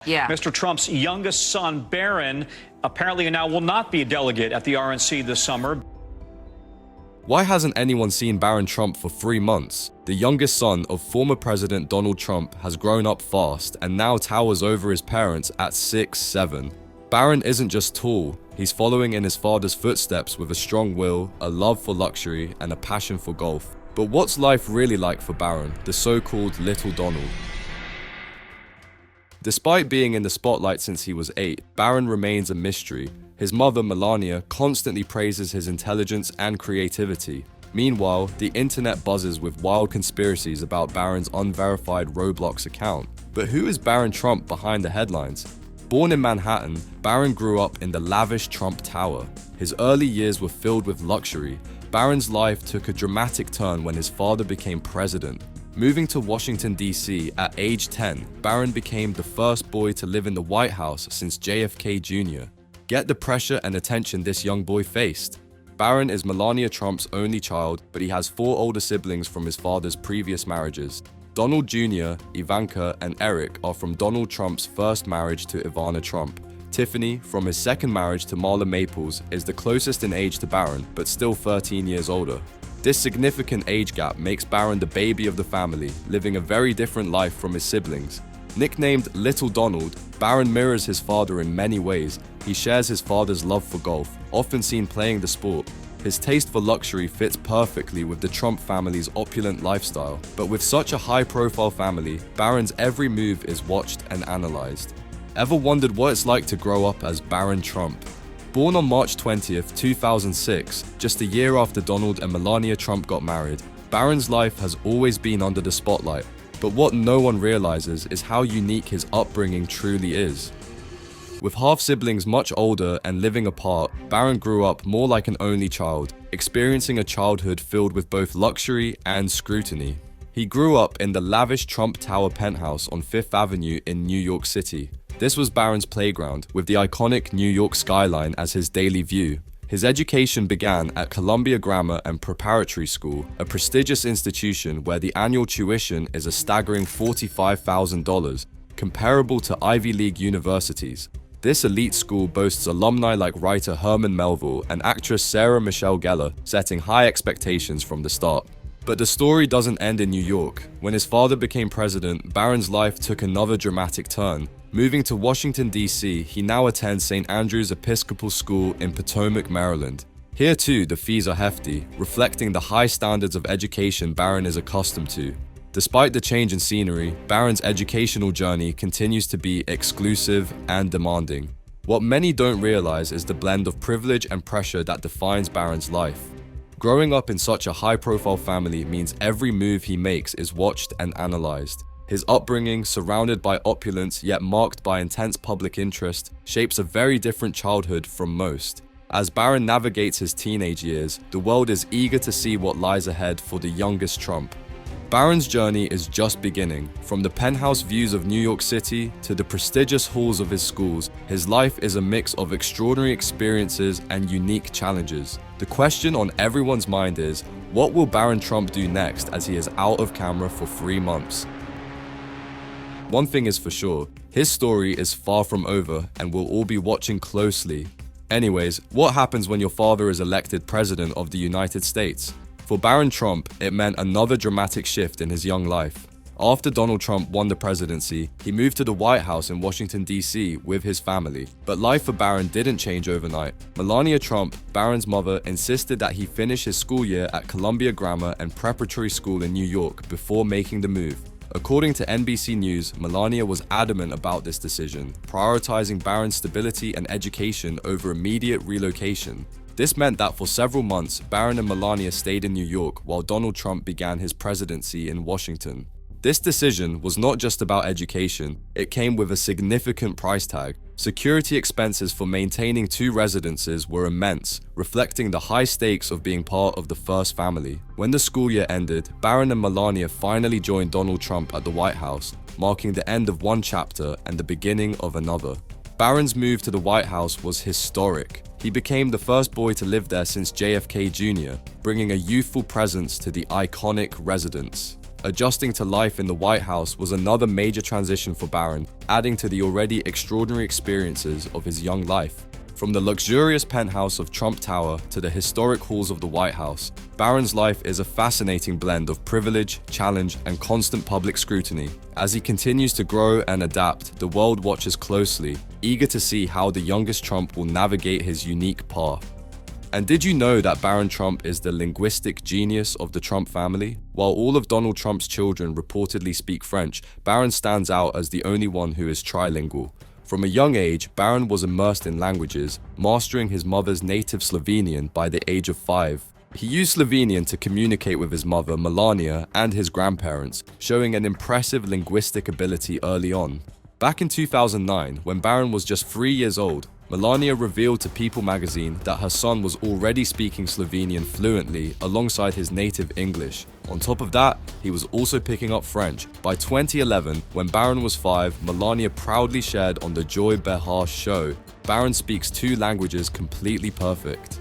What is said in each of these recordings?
Yeah. Mr. Trump's youngest son, Barron, apparently now will not be a delegate at the RNC this summer. Why hasn't anyone seen Barron Trump for 3 months? The youngest son of former President Donald Trump has grown up fast and now towers over his parents at 6'7". Barron isn't just tall, he's following in his father's footsteps with a strong will, a love for luxury, and a passion for golf. But what's life really like for Barron, the so-called Little Donald? Despite being in the spotlight since he was 8, Barron remains a mystery. His mother, Melania, constantly praises his intelligence and creativity. Meanwhile, the internet buzzes with wild conspiracies about Barron's unverified Roblox account. But who is Barron Trump behind the headlines? Born in Manhattan, Barron grew up in the lavish Trump Tower. His early years were filled with luxury. Barron's life took a dramatic turn when his father became president. Moving to Washington, D.C. at age 10, Barron became the first boy to live in the White House since JFK Jr. Get the pressure and attention this young boy faced. Barron is Melania Trump's only child, but he has 4 older siblings from his father's previous marriages. Donald Jr., Ivanka, and Eric are from Donald Trump's first marriage to Ivana Trump. Tiffany, from his second marriage to Marla Maples, is the closest in age to Barron, but still 13 years older. This significant age gap makes Barron the baby of the family, living a very different life from his siblings. Nicknamed Little Donald, Barron mirrors his father in many ways. He shares his father's love for golf, often seen playing the sport. His taste for luxury fits perfectly with the Trump family's opulent lifestyle. But with such a high-profile family, Barron's every move is watched and analyzed. Ever wondered what it's like to grow up as Barron Trump? Born on March 20th, 2006, just a year after Donald and Melania Trump got married, Barron's life has always been under the spotlight. But what no one realizes is how unique his upbringing truly is. With half-siblings much older and living apart, Barron grew up more like an only child, experiencing a childhood filled with both luxury and scrutiny. He grew up in the lavish Trump Tower penthouse on 5th Avenue in New York City. This was Barron's playground, with the iconic New York skyline as his daily view. His education began at Columbia Grammar and Preparatory School, a prestigious institution where the annual tuition is a staggering $45,000, comparable to Ivy League universities. This elite school boasts alumni like writer Herman Melville and actress Sarah Michelle Gellar, setting high expectations from the start. But the story doesn't end in New York. When his father became president, Barron's life took another dramatic turn. Moving to Washington, D.C., he now attends St. Andrew's Episcopal School in Potomac, Maryland. Here too, the fees are hefty, reflecting the high standards of education Barron is accustomed to. Despite the change in scenery, Barron's educational journey continues to be exclusive and demanding. What many don't realize is the blend of privilege and pressure that defines Barron's life. Growing up in such a high-profile family means every move he makes is watched and analyzed. His upbringing, surrounded by opulence yet marked by intense public interest, shapes a very different childhood from most. As Barron navigates his teenage years, the world is eager to see what lies ahead for the youngest Trump. Barron's journey is just beginning. From the penthouse views of New York City to the prestigious halls of his schools, his life is a mix of extraordinary experiences and unique challenges. The question on everyone's mind is, what will Barron Trump do next as he is out of camera for 3 months? One thing is for sure, his story is far from over and we'll all be watching closely. Anyways, what happens when your father is elected president of the United States? For Barron Trump, it meant another dramatic shift in his young life. After Donald Trump won the presidency, he moved to the White House in Washington, D.C. with his family. But life for Barron didn't change overnight. Melania Trump, Barron's mother, insisted that he finish his school year at Columbia Grammar and Preparatory School in New York before making the move. According to NBC News, Melania was adamant about this decision, prioritizing Barron's stability and education over immediate relocation. This meant that for several months, Barron and Melania stayed in New York while Donald Trump began his presidency in Washington. This decision was not just about education, it came with a significant price tag. Security expenses for maintaining 2 residences were immense, reflecting the high stakes of being part of the first family. When the school year ended, Barron and Melania finally joined Donald Trump at the White House, marking the end of one chapter and the beginning of another. Barron's move to the White House was historic. He became the first boy to live there since JFK Jr., bringing a youthful presence to the iconic residence. Adjusting to life in the White House was another major transition for Barron, adding to the already extraordinary experiences of his young life. From the luxurious penthouse of Trump Tower to the historic halls of the White House, Barron's life is a fascinating blend of privilege, challenge, and constant public scrutiny. As he continues to grow and adapt, the world watches closely, eager to see how the youngest Trump will navigate his unique path. And did you know that Barron Trump is the linguistic genius of the Trump family? While all of Donald Trump's children reportedly speak French, Barron stands out as the only one who is trilingual. From a young age, Barron was immersed in languages, mastering his mother's native Slovenian by the age of 5. He used Slovenian to communicate with his mother, Melania, and his grandparents, showing an impressive linguistic ability early on. Back in 2009, when Barron was just 3 years old, Melania revealed to People magazine that her son was already speaking Slovenian fluently alongside his native English. On top of that, he was also picking up French. By 2011, when Barron was 5, Melania proudly shared on the Joy Behar show, Barron speaks 2 languages completely perfect.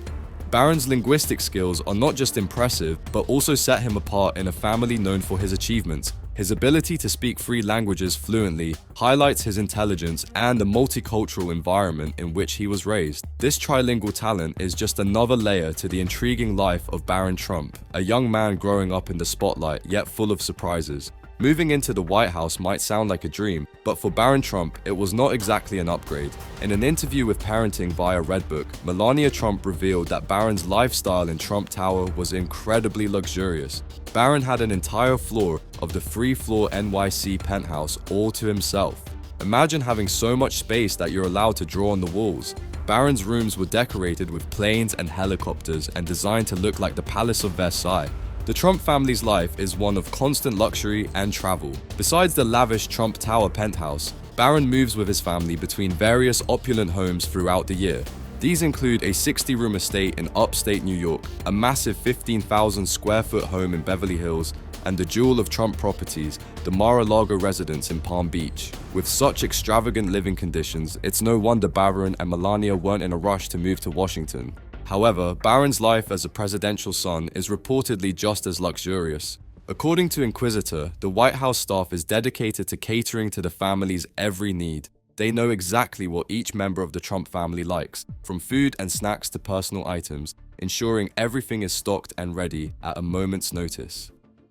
Barron's linguistic skills are not just impressive, but also set him apart in a family known for his achievements. His ability to speak 3 languages fluently highlights his intelligence and the multicultural environment in which he was raised. This trilingual talent is just another layer to the intriguing life of Barron Trump, a young man growing up in the spotlight yet full of surprises. Moving into the White House might sound like a dream, but for Barron Trump, it was not exactly an upgrade. In an interview with Parenting via Redbook, Melania Trump revealed that Barron's lifestyle in Trump Tower was incredibly luxurious. Barron had an entire floor of the 3-floor NYC penthouse all to himself. Imagine having so much space that you're allowed to draw on the walls. Barron's rooms were decorated with planes and helicopters and designed to look like the Palace of Versailles. The Trump family's life is one of constant luxury and travel. Besides the lavish Trump Tower penthouse, Barron moves with his family between various opulent homes throughout the year. These include a 60-room estate in upstate New York, a massive 15,000 square foot home in Beverly Hills, and the jewel of Trump properties, the Mar-a-Lago residence in Palm Beach. With such extravagant living conditions, it's no wonder Barron and Melania weren't in a rush to move to Washington. However, Barron's life as a presidential son is reportedly just as luxurious. According to Inquisitor, the White House staff is dedicated to catering to the family's every need. They know exactly what each member of the Trump family likes, from food and snacks to personal items, ensuring everything is stocked and ready at a moment's notice.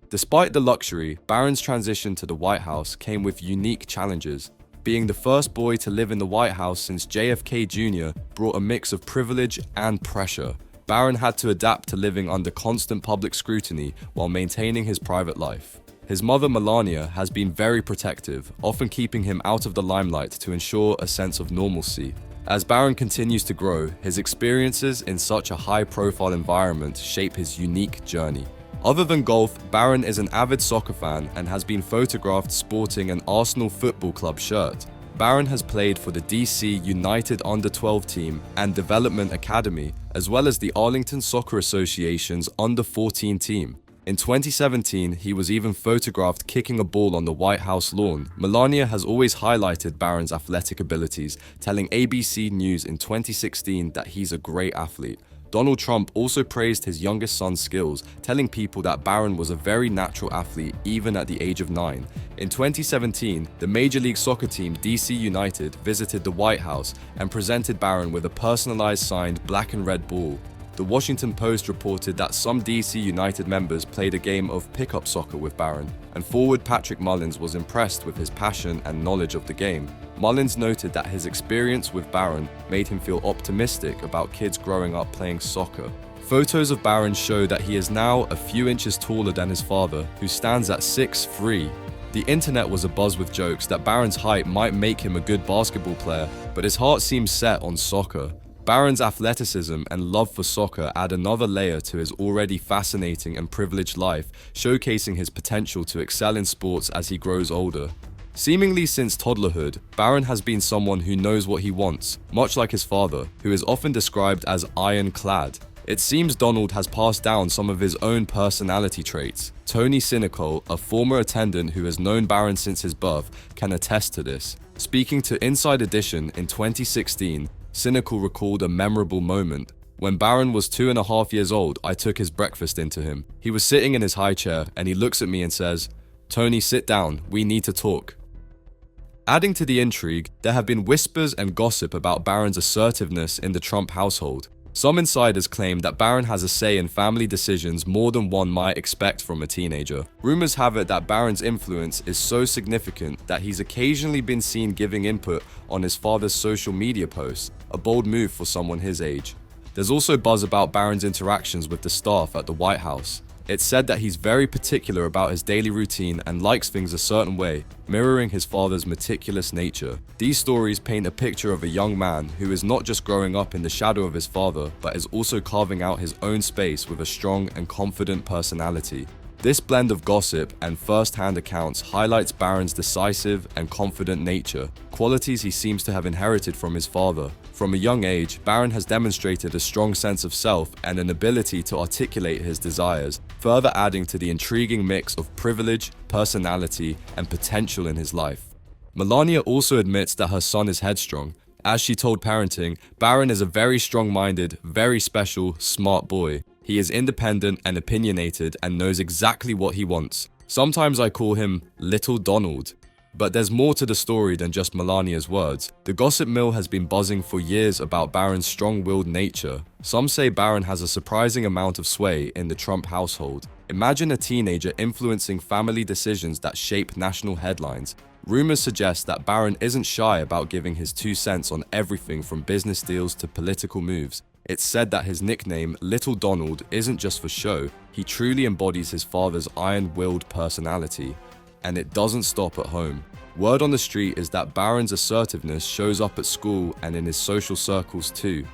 Despite the luxury, Barron's transition to the White House came with unique challenges. Being the first boy to live in the White House since JFK Jr. brought a mix of privilege and pressure. Barron had to adapt to living under constant public scrutiny while maintaining his private life. His mother Melania has been very protective, often keeping him out of the limelight to ensure a sense of normalcy. As Barron continues to grow, his experiences in such a high-profile environment shape his unique journey. Other than golf, Barron is an avid soccer fan and has been photographed sporting an Arsenal Football Club shirt. Barron has played for the DC United Under-12 team and Development Academy, as well as the Arlington Soccer Association's Under-14 team. In 2017, he was even photographed kicking a ball on the White House lawn. Melania has always highlighted Barron's athletic abilities, telling ABC News in 2016 that he's a great athlete. Donald Trump also praised his youngest son's skills, telling people that Barron was a very natural athlete even at the age of 9. In 2017, the Major League Soccer team DC United visited the White House and presented Barron with a personalized signed black and red ball. The Washington Post reported that some DC United members played a game of pickup soccer with Barron, and forward Patrick Mullins was impressed with his passion and knowledge of the game. Mullins noted that his experience with Barron made him feel optimistic about kids growing up playing soccer. Photos of Barron show that he is now a few inches taller than his father, who stands at 6'3". The internet was abuzz with jokes that Barron's height might make him a good basketball player, but his heart seems set on soccer. Barron's athleticism and love for soccer add another layer to his already fascinating and privileged life, showcasing his potential to excel in sports as he grows older. Seemingly since toddlerhood, Barron has been someone who knows what he wants, much like his father, who is often described as ironclad. It seems Donald has passed down some of his own personality traits. Tony Sinicol, a former attendant who has known Barron since his birth, can attest to this. Speaking to Inside Edition in 2016, Sinicol recalled a memorable moment. When Barron was 2.5 years old, I took his breakfast into him. He was sitting in his high chair and he looks at me and says, "Tony, sit down, we need to talk." Adding to the intrigue, there have been whispers and gossip about Barron's assertiveness in the Trump household. Some insiders claim that Barron has a say in family decisions more than one might expect from a teenager. Rumors have it that Barron's influence is so significant that he's occasionally been seen giving input on his father's social media posts, a bold move for someone his age. There's also buzz about Barron's interactions with the staff at the White House. It's said that he's very particular about his daily routine and likes things a certain way, mirroring his father's meticulous nature. These stories paint a picture of a young man who is not just growing up in the shadow of his father, but is also carving out his own space with a strong and confident personality. This blend of gossip and first-hand accounts highlights Barron's decisive and confident nature, qualities he seems to have inherited from his father. From a young age, Barron has demonstrated a strong sense of self and an ability to articulate his desires, further adding to the intriguing mix of privilege, personality, and potential in his life. Melania also admits that her son is headstrong. As she told Parenting, Barron is a very strong-minded, very special, smart boy. He is independent and opinionated and knows exactly what he wants. Sometimes I call him Little Donald. But there's more to the story than just Melania's words. The gossip mill has been buzzing for years about Barron's strong-willed nature. Some say Barron has a surprising amount of sway in the Trump household. Imagine a teenager influencing family decisions that shape national headlines. Rumors suggest that Barron isn't shy about giving his 2 cents on everything from business deals to political moves. It's said that his nickname, Little Donald, isn't just for show. He truly embodies his father's iron-willed personality. And it doesn't stop at home. Word on the street is that Barron's assertiveness shows up at school and in his social circles too.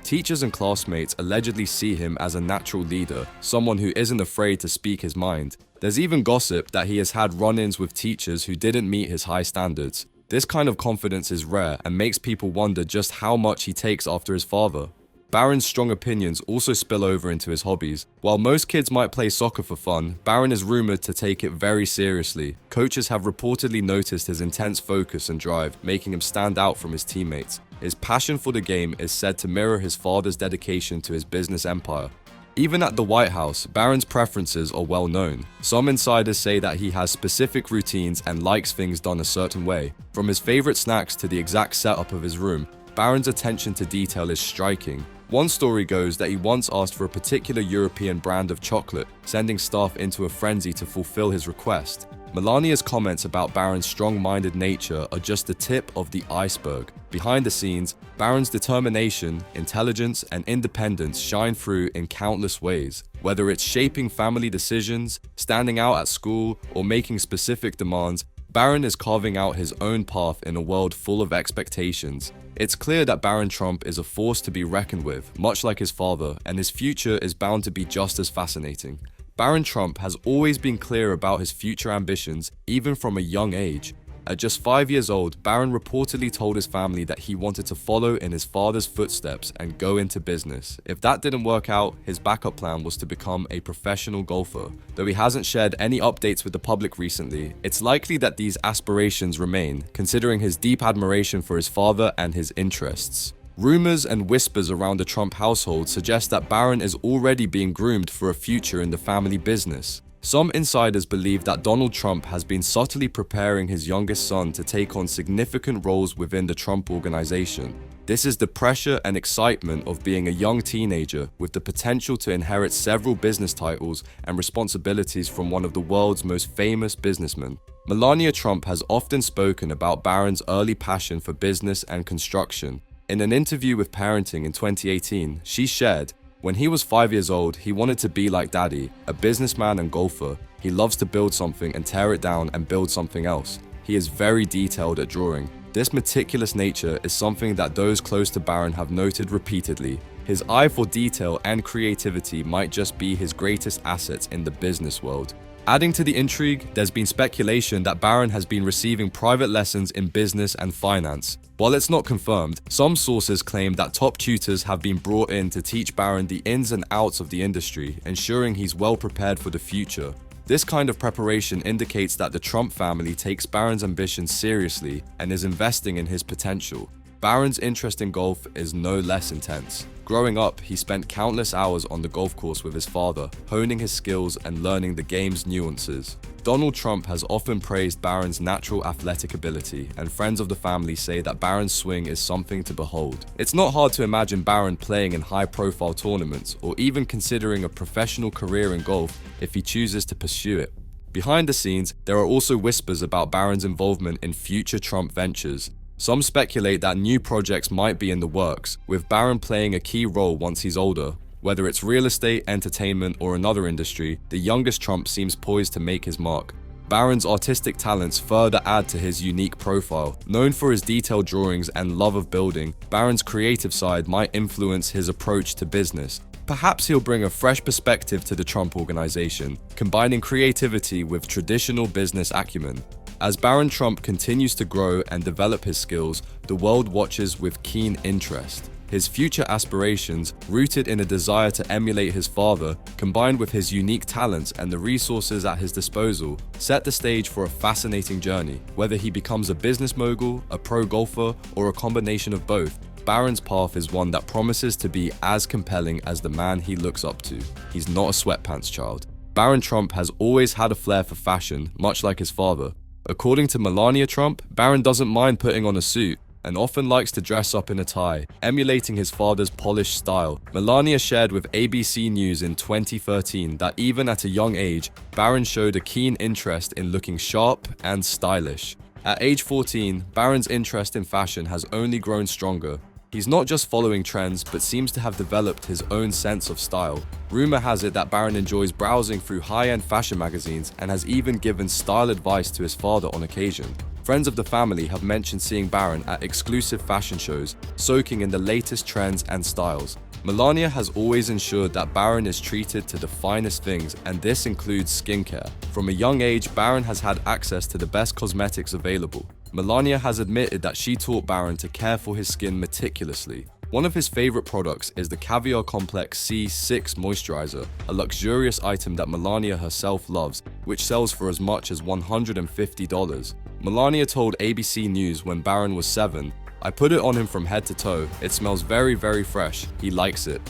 Teachers and classmates allegedly see him as a natural leader, someone who isn't afraid to speak his mind. There's even gossip that he has had run-ins with teachers who didn't meet his high standards. This kind of confidence is rare and makes people wonder just how much he takes after his father. Barron's strong opinions also spill over into his hobbies. While most kids might play soccer for fun, Barron is rumored to take it very seriously. Coaches have reportedly noticed his intense focus and drive, making him stand out from his teammates. His passion for the game is said to mirror his father's dedication to his business empire. Even at the White House, Barron's preferences are well known. Some insiders say that he has specific routines and likes things done a certain way. From his favorite snacks to the exact setup of his room, Barron's attention to detail is striking. One story goes that he once asked for a particular European brand of chocolate, sending staff into a frenzy to fulfill his request. Melania's comments about Barron's strong-minded nature are just the tip of the iceberg. Behind the scenes, Barron's determination, intelligence, and independence shine through in countless ways. Whether it's shaping family decisions, standing out at school, or making specific demands, Barron is carving out his own path in a world full of expectations. It's clear that Barron Trump is a force to be reckoned with, much like his father, and his future is bound to be just as fascinating. Barron Trump has always been clear about his future ambitions, even from a young age. At just 5 years old, Barron reportedly told his family that he wanted to follow in his father's footsteps and go into business. If that didn't work out, his backup plan was to become a professional golfer. Though he hasn't shared any updates with the public recently, it's likely that these aspirations remain, considering his deep admiration for his father and his interests. Rumors and whispers around the Trump household suggest that Barron is already being groomed for a future in the family business. Some insiders believe that Donald Trump has been subtly preparing his youngest son to take on significant roles within the Trump organization. This is the pressure and excitement of being a young teenager with the potential to inherit several business titles and responsibilities from one of the world's most famous businessmen. Melania Trump has often spoken about Barron's early passion for business and construction. In an interview with Parenting in 2018, she shared, "When he was 5 years old, he wanted to be like Daddy, a businessman and golfer. He loves to build something and tear it down and build something else. He is very detailed at drawing." This meticulous nature is something that those close to Barron have noted repeatedly. His eye for detail and creativity might just be his greatest assets in the business world. Adding to the intrigue, there's been speculation that Barron has been receiving private lessons in business and finance. While it's not confirmed, some sources claim that top tutors have been brought in to teach Barron the ins and outs of the industry, ensuring he's well prepared for the future. This kind of preparation indicates that the Trump family takes Barron's ambitions seriously and is investing in his potential. Barron's interest in golf is no less intense. Growing up, he spent countless hours on the golf course with his father, honing his skills and learning the game's nuances. Donald Trump has often praised Barron's natural athletic ability, and friends of the family say that Barron's swing is something to behold. It's not hard to imagine Barron playing in high-profile tournaments, or even considering a professional career in golf if he chooses to pursue it. Behind the scenes, there are also whispers about Barron's involvement in future Trump ventures. Some speculate that new projects might be in the works, with Barron playing a key role once he's older. Whether it's real estate, entertainment, or another industry, the youngest Trump seems poised to make his mark. Barron's artistic talents further add to his unique profile. Known for his detailed drawings and love of building, Barron's creative side might influence his approach to business. Perhaps he'll bring a fresh perspective to the Trump organization, combining creativity with traditional business acumen. As Barron Trump continues to grow and develop his skills, the world watches with keen interest. His future aspirations, rooted in a desire to emulate his father, combined with his unique talents and the resources at his disposal, set the stage for a fascinating journey. Whether he becomes a business mogul, a pro golfer, or a combination of both, Barron's path is one that promises to be as compelling as the man he looks up to. He's not a sweatpants child. Barron Trump has always had a flair for fashion, much like his father. According to Melania Trump, Barron doesn't mind putting on a suit and often likes to dress up in a tie, emulating his father's polished style. Melania shared with ABC News in 2013 that even at a young age, Barron showed a keen interest in looking sharp and stylish. At age 14, Barron's interest in fashion has only grown stronger. He's not just following trends, but seems to have developed his own sense of style. Rumor has it that Barron enjoys browsing through high-end fashion magazines and has even given style advice to his father on occasion. Friends of the family have mentioned seeing Barron at exclusive fashion shows, soaking in the latest trends and styles. Melania has always ensured that Barron is treated to the finest things, and this includes skincare. From a young age, Barron has had access to the best cosmetics available. Melania has admitted that she taught Barron to care for his skin meticulously. One of his favorite products is the Caviar Complex C6 moisturizer, a luxurious item that Melania herself loves, which sells for as much as $150. Melania told ABC News when Barron was 7, "I put it on him from head to toe. It smells very, very fresh. He likes it."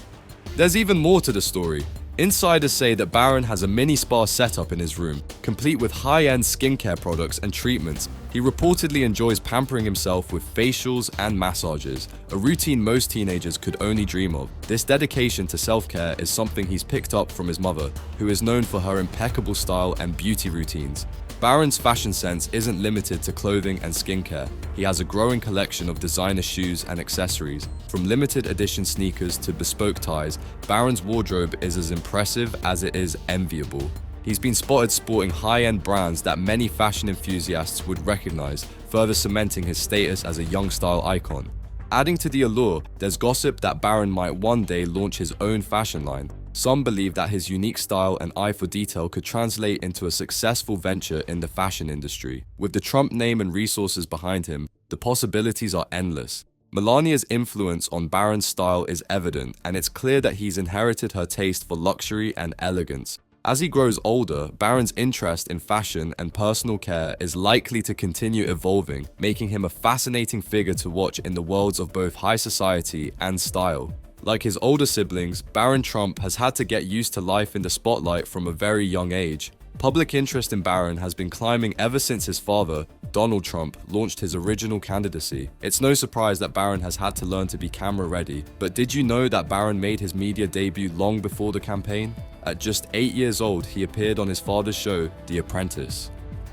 There's even more to the story. Insiders say that Barron has a mini spa setup in his room, complete with high-end skincare products and treatments. He reportedly enjoys pampering himself with facials and massages, a routine most teenagers could only dream of. This dedication to self-care is something he's picked up from his mother, who is known for her impeccable style and beauty routines. Barron's fashion sense isn't limited to clothing and skincare. He has a growing collection of designer shoes and accessories. From limited edition sneakers to bespoke ties, Barron's wardrobe is as impressive as it is enviable. He's been spotted sporting high-end brands that many fashion enthusiasts would recognize, further cementing his status as a young style icon. Adding to the allure, there's gossip that Barron might one day launch his own fashion line. Some believe that his unique style and eye for detail could translate into a successful venture in the fashion industry. With the Trump name and resources behind him, the possibilities are endless. Melania's influence on Barron's style is evident, and it's clear that he's inherited her taste for luxury and elegance. As he grows older, Barron's interest in fashion and personal care is likely to continue evolving, making him a fascinating figure to watch in the worlds of both high society and style. Like his older siblings, Barron Trump has had to get used to life in the spotlight from a very young age. Public interest in Barron has been climbing ever since his father, Donald Trump, launched his original candidacy. It's no surprise that Barron has had to learn to be camera ready, but did you know that Barron made his media debut long before the campaign? At just 8 years old, he appeared on his father's show, The Apprentice.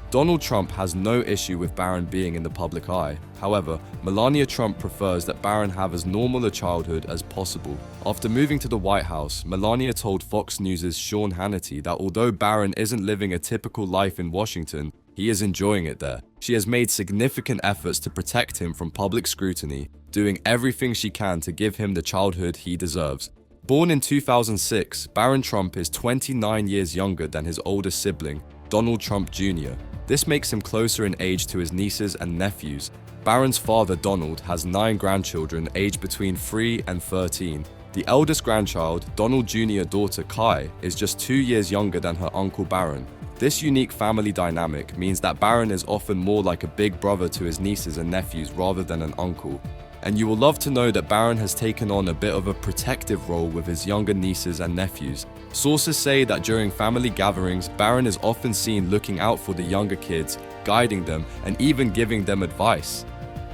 Donald Trump has no issue with Barron being in the public eye. However, Melania Trump prefers that Barron have as normal a childhood as possible. After moving to the White House, Melania told Fox News' Sean Hannity that although Barron isn't living a typical life in Washington, he is enjoying it there. She has made significant efforts to protect him from public scrutiny, doing everything she can to give him the childhood he deserves. Born in 2006, Barron Trump is 29 years younger than his oldest sibling, Donald Trump Jr. This makes him closer in age to his nieces and nephews. Barron's father, Donald, has 9 grandchildren aged between 3 and 13. The eldest grandchild, Donald Jr. daughter Kai, is just 2 years younger than her uncle Barron. This unique family dynamic means that Barron is often more like a big brother to his nieces and nephews rather than an uncle. And you will love to know that Barron has taken on a bit of a protective role with his younger nieces and nephews. Sources say that during family gatherings, Barron is often seen looking out for the younger kids, guiding them, and even giving them advice.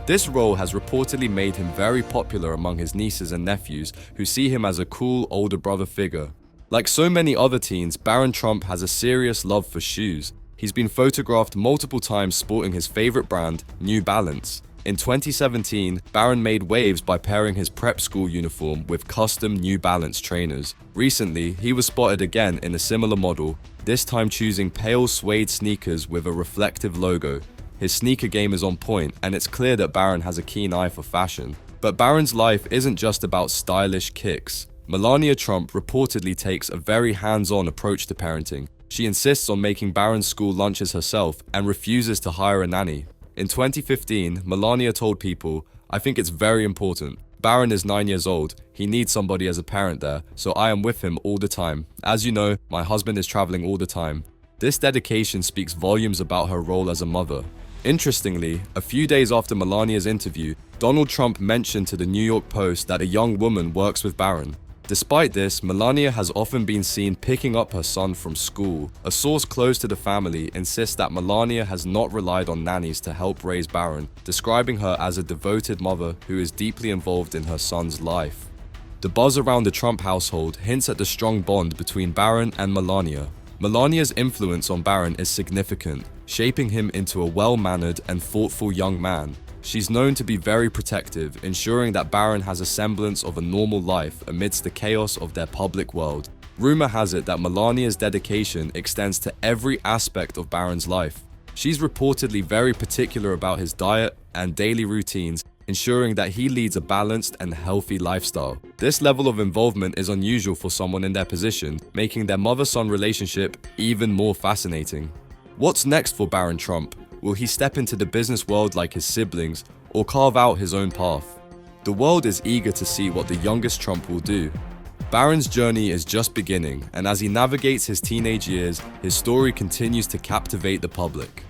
This role has reportedly made him very popular among his nieces and nephews, who see him as a cool older brother figure. Like so many other teens, Barron Trump has a serious love for shoes. He's been photographed multiple times sporting his favorite brand, New Balance. In 2017, Barron made waves by pairing his prep school uniform with custom New Balance trainers. Recently, he was spotted again in a similar model, this time choosing pale suede sneakers with a reflective logo. His sneaker game is on point, and it's clear that Barron has a keen eye for fashion. But Barron's life isn't just about stylish kicks. Melania Trump reportedly takes a very hands-on approach to parenting. She insists on making Barron's school lunches herself and refuses to hire a nanny. In 2015, Melania told People, "I think it's very important. Barron is 9 years old. He needs somebody as a parent there, so I am with him all the time. As you know, my husband is traveling all the time." This dedication speaks volumes about her role as a mother. Interestingly, a few days after Melania's interview, Donald Trump mentioned to the New York Post that a young woman works with Barron. Despite this, Melania has often been seen picking up her son from school. A source close to the family insists that Melania has not relied on nannies to help raise Barron, describing her as a devoted mother who is deeply involved in her son's life. The buzz around the Trump household hints at the strong bond between Barron and Melania. Melania's influence on Barron is significant, shaping him into a well-mannered and thoughtful young man. She's known to be very protective, ensuring that Barron has a semblance of a normal life amidst the chaos of their public world. Rumor has it that Melania's dedication extends to every aspect of Barron's life. She's reportedly very particular about his diet and daily routines, ensuring that he leads a balanced and healthy lifestyle. This level of involvement is unusual for someone in their position, making their mother-son relationship even more fascinating. What's next for Barron Trump? Will he step into the business world like his siblings, or carve out his own path? The world is eager to see what the youngest Trump will do. Barron's journey is just beginning, and as he navigates his teenage years, his story continues to captivate the public.